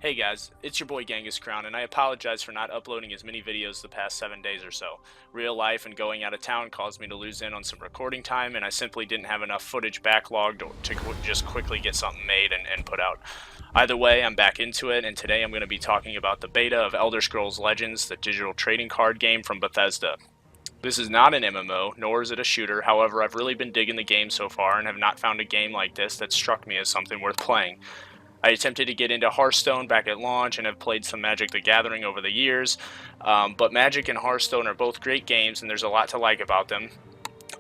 Hey guys, it's your boy Genghis Crown, and I apologize for not uploading as many videos the past 7 days or so. Real life and going out of town caused me to lose in on some recording time, and I simply didn't have enough footage backlogged to just quickly get something made and put out. Either way, I'm back into it, and today I'm going to be talking about the beta of Elder Scrolls Legends, the digital trading card game from Bethesda. This is not an MMO, nor is it a shooter. However, I've really been digging the game so far and have not found a game like this that struck me as something worth playing. I attempted to get into Hearthstone back at launch and have played some Magic the Gathering over the years, but Magic and Hearthstone are both great games and there's a lot to like about them.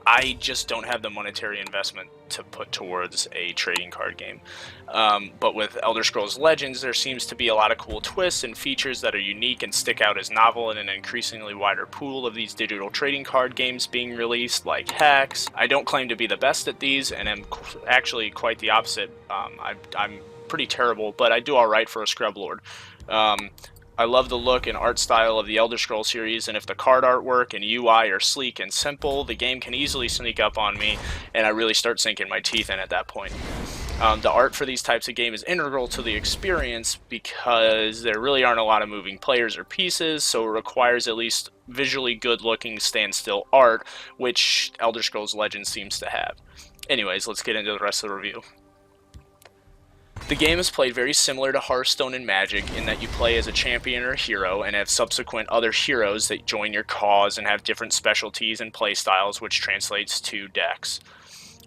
I just don't have the monetary investment to put towards a trading card game. But with Elder Scrolls Legends, there seems to be a lot of cool twists and features that are unique and stick out as novel in an increasingly wider pool of these digital trading card games being released, like Hex. I don't claim to be the best at these and am actually quite the opposite. I'm pretty terrible, but I do alright for a scrub lord. I love the look and art style of the Elder Scrolls series, and if the card artwork and UI are sleek and simple, the game can easily sneak up on me, and I really start sinking my teeth in at that point. The art for these types of game is integral to the experience because there really aren't a lot of moving players or pieces, so it requires at least visually good-looking standstill art, which Elder Scrolls Legends seems to have. Anyways, let's get into the rest of the review. The game is played very similar to Hearthstone and Magic in that you play as a champion or a hero and have subsequent other heroes that join your cause and have different specialties and playstyles, which translates to decks.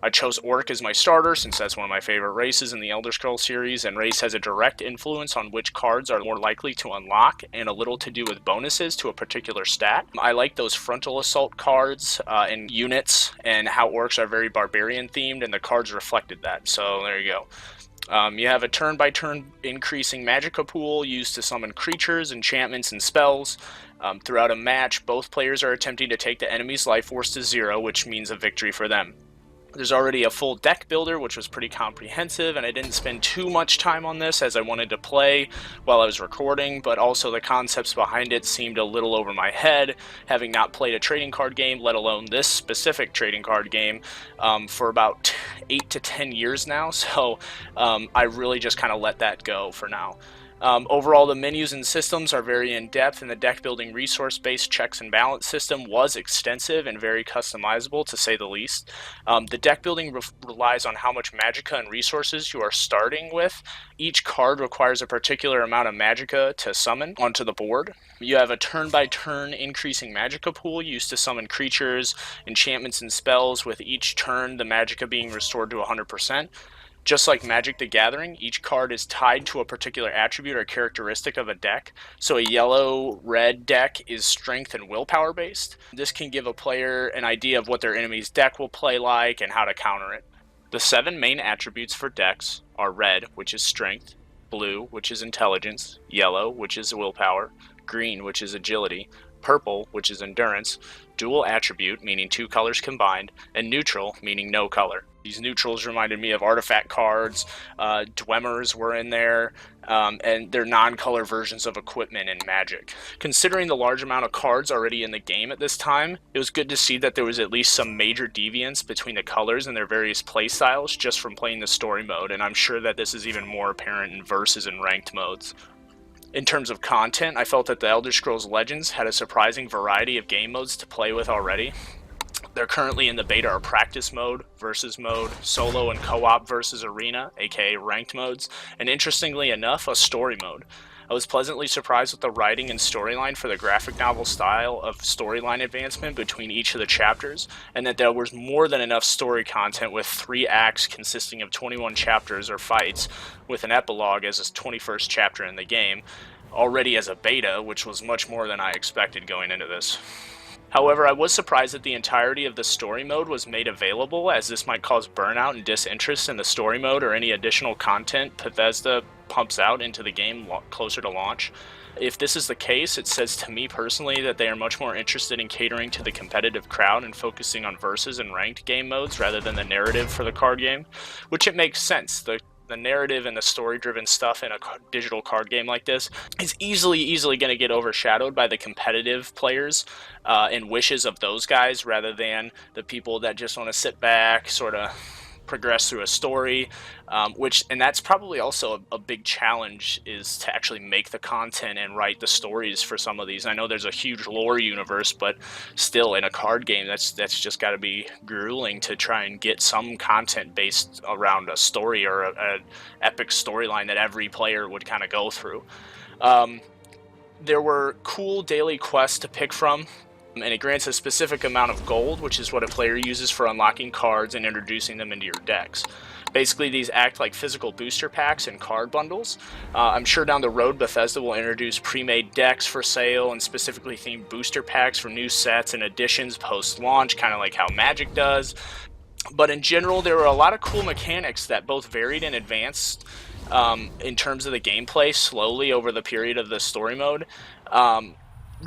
I chose Orc as my starter since that's one of my favorite races in the Elder Scrolls series, and race has a direct influence on which cards are more likely to unlock and a little to do with bonuses to a particular stat. I like those frontal assault cards and units, and how Orcs are very barbarian themed, and the cards reflected that, so there you go. You have a turn-by-turn increasing magicka pool used to summon creatures, enchantments, and spells. Throughout a match, both players are attempting to take the enemy's life force to 0, which means a victory for them. There's already a full deck builder, which was pretty comprehensive, and I didn't spend too much time on this as I wanted to play while I was recording, but also the concepts behind it seemed a little over my head, having not played a trading card game, let alone this specific trading card game, for about 8 to 10 years now, so I really just kind of let that go for now. Overall, the menus and systems are very in-depth, and the deck-building resource-based checks and balance system was extensive and very customizable, to say the least. The deck-building relies on how much magicka and resources you are starting with. Each card requires a particular amount of magicka to summon onto the board. You have a turn-by-turn increasing magicka pool used to summon creatures, enchantments, and spells, with each turn the magicka being restored to 100%. Just like Magic the Gathering, each card is tied to a particular attribute or characteristic of a deck. So a yellow-red deck is strength and willpower based. This can give a player an idea of what their enemy's deck will play like and how to counter it. The 7 main attributes for decks are red, which is strength, blue, which is intelligence, yellow, which is willpower, green, which is agility, purple, which is endurance, dual attribute, meaning 2 colors combined, and neutral, meaning no color. These neutrals reminded me of artifact cards, Dwemmers were in there, and they're non-color versions of equipment in Magic. Considering the large amount of cards already in the game at this time, it was good to see that there was at least some major deviance between the colors and their various playstyles just from playing the story mode, and I'm sure that this is even more apparent in versus and ranked modes. In terms of content, I felt that the Elder Scrolls Legends had a surprising variety of game modes to play with already. They're currently in the beta are practice mode, versus mode, solo and co-op versus arena, aka ranked modes, and interestingly enough, a story mode. I was pleasantly surprised with the writing and storyline for the graphic novel style of storyline advancement between each of the chapters, and that there was more than enough story content with 3 acts consisting of 21 chapters or fights, with an epilogue as a 21st chapter in the game, already as a beta, which was much more than I expected going into this. However, I was surprised that the entirety of the story mode was made available, as this might cause burnout and disinterest in the story mode or any additional content Bethesda pumps out into the game closer to launch. If this is the case, it says to me personally that they are much more interested in catering to the competitive crowd and focusing on versus and ranked game modes rather than the narrative for the card game, which it makes sense. The narrative and the story-driven stuff in a digital card game like this is easily going to get overshadowed by the competitive players and wishes of those guys rather than the people that just want to sit back, sort of progress through a story, and that's probably also a big challenge, is to actually make the content and write the stories for some of these. I know there's a huge lore universe, but still, in a card game, that's just got to be grueling to try and get some content based around a story or an epic storyline that every player would kind of go through. There were cool daily quests to pick from, and it grants a specific amount of gold, which is what a player uses for unlocking cards and introducing them into your decks. Basically, these act like physical booster packs and card bundles. I'm sure down the road Bethesda will introduce pre-made decks for sale and specifically themed booster packs for new sets and additions post-launch, kind of like how Magic does. But in general, there were a lot of cool mechanics that both varied and advanced in terms of the gameplay slowly over the period of the story mode.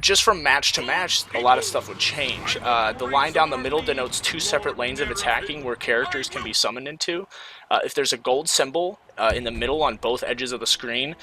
Just from match to match, a lot of stuff would change. The line down the middle denotes 2 separate lanes of attacking where characters can be summoned into. If there's a gold symbol in the middle on both edges of the screen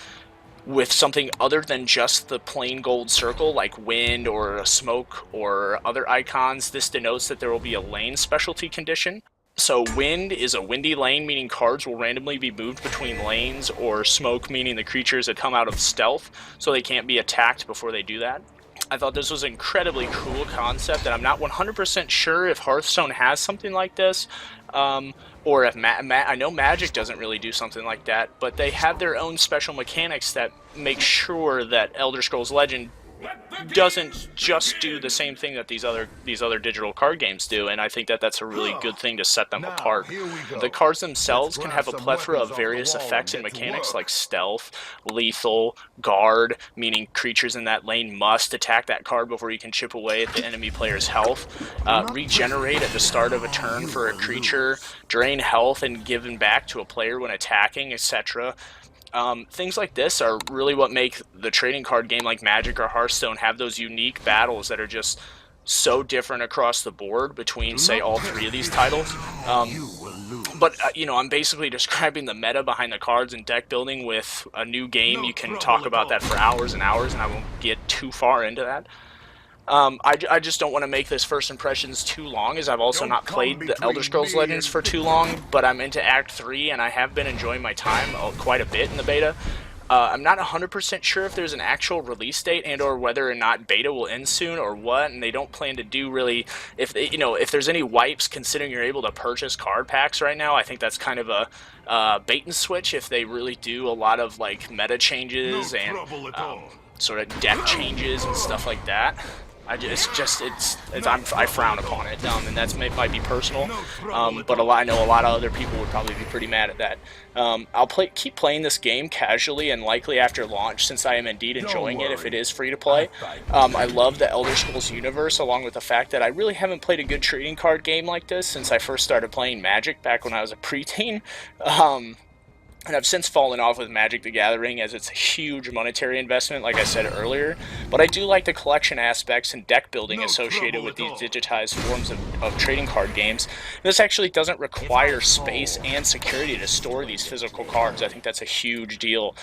with something other than just the plain gold circle, like wind or a smoke or other icons, this denotes that there will be a lane specialty condition. So wind is a windy lane, meaning cards will randomly be moved between lanes, or smoke, meaning the creatures that come out of stealth, so they can't be attacked before they do that. I thought this was an incredibly cool concept, and I'm not 100% sure if Hearthstone has something like this, or if I know Magic doesn't really do something like that, but they have their own special mechanics that make sure that Elder Scrolls Legend doesn't just do the same thing that these other digital card games do, and I think that that's a really good thing to set them apart. The cards themselves can have a plethora of various effects and mechanics like stealth, lethal, guard, meaning creatures in that lane must attack that card before you can chip away at the enemy player's health, regenerate at the start of a turn for a creature, drain health and given back to a player when attacking, etc. Things like this are really what make the trading card game like Magic or Hearthstone have those unique battles that are just so different across the board between, say, all 3 of these titles. You know, I'm basically describing the meta behind the cards and deck building with a new game. You can talk about that for hours and hours, and I won't get too far into that. I just don't want to make this first impressions too long, as I've also not played the Elder Scrolls Legends for too long, but I'm into Act 3 and I have been enjoying my time quite a bit in the beta. I'm not 100% sure if there's an actual release date and or whether or not beta will end soon or what, and they don't plan to do really, if there's any wipes, considering you're able to purchase card packs right now. I think that's kind of a bait and switch if they really do a lot of like meta changes and sort of deck changes and stuff like that. I frown upon it, and that might be personal, but I know a lot of other people would probably be pretty mad at that. I'll keep playing this game casually and likely after launch, since I am indeed enjoying it if it is free to play. I love the Elder Scrolls universe, along with the fact that I really haven't played a good trading card game like this since I first started playing Magic back when I was a preteen. And I've since fallen off with Magic the Gathering, as it's a huge monetary investment, like I said earlier. But I do like the collection aspects and deck building associated with these digitized forms of trading card games. This actually doesn't require space and security to store these physical cards. I think that's a huge deal.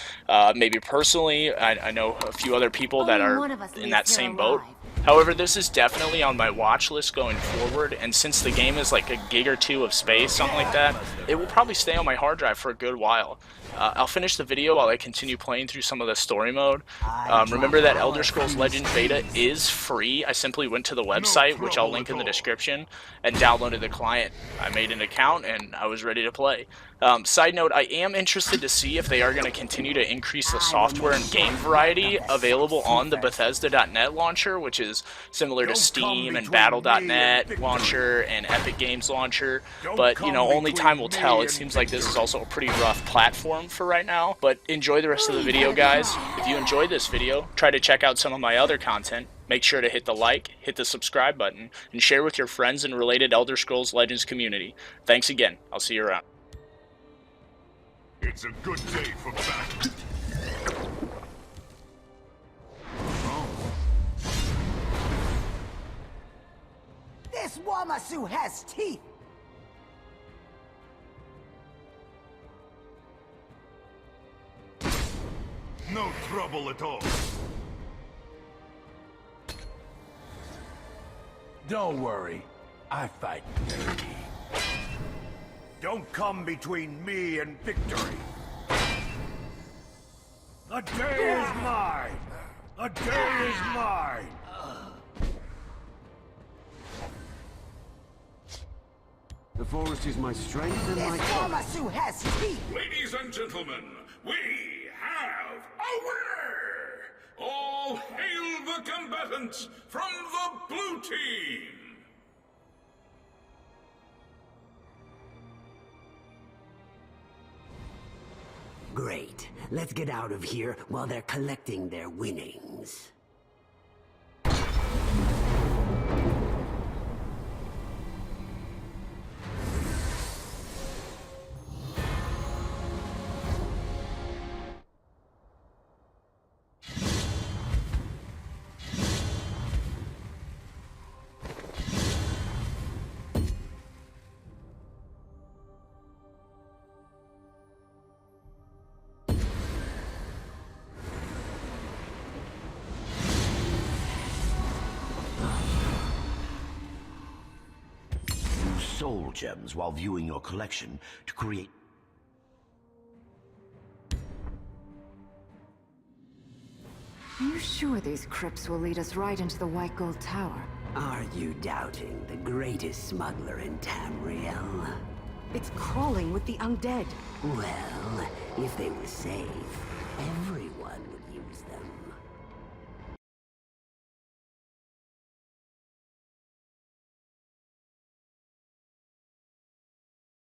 Maybe personally, I know a few other people that are in that same boat. However, this is definitely on my watch list going forward, and since the game is like a gig or 2 of space, something like that, it will probably stay on my hard drive for a good while. I'll finish the video while I continue playing through some of the story mode. Remember that Elder Scrolls Legend beta is free. I simply went to the website, which I'll link in the description, and downloaded the client. I made an account and I was ready to play. Side note, I am interested to see if they are going to continue to increase the software and game variety available on the Bethesda.net launcher, which is similar to Steam and Battle.net launcher and Epic Games launcher. But, you know, only time will tell. It seems like this is also a pretty rough platform for right now. But enjoy the rest of the video, guys. If you enjoyed this video, try to check out some of my other content. Make sure to hit the like, hit the subscribe button, and share with your friends and related Elder Scrolls Legends community. Thanks again. I'll see you around. It's a good day for battle. This Wamasu has teeth! No trouble at all. Don't worry, I fight dirty. Don't come between me and victory. A day is mine! A day is mine! The forest is my strength and my This cover. Wamasu has teeth! Ladies and gentlemen, we have a winner! All hail the combatants from the blue team! Great. Let's get out of here while they're collecting their winnings. Soul gems while viewing your collection to create. Are you sure these crypts will lead us right into the White Gold Tower? Are you doubting the greatest smuggler in Tamriel? It's crawling with the undead. Well, if they were safe, everyone would use them.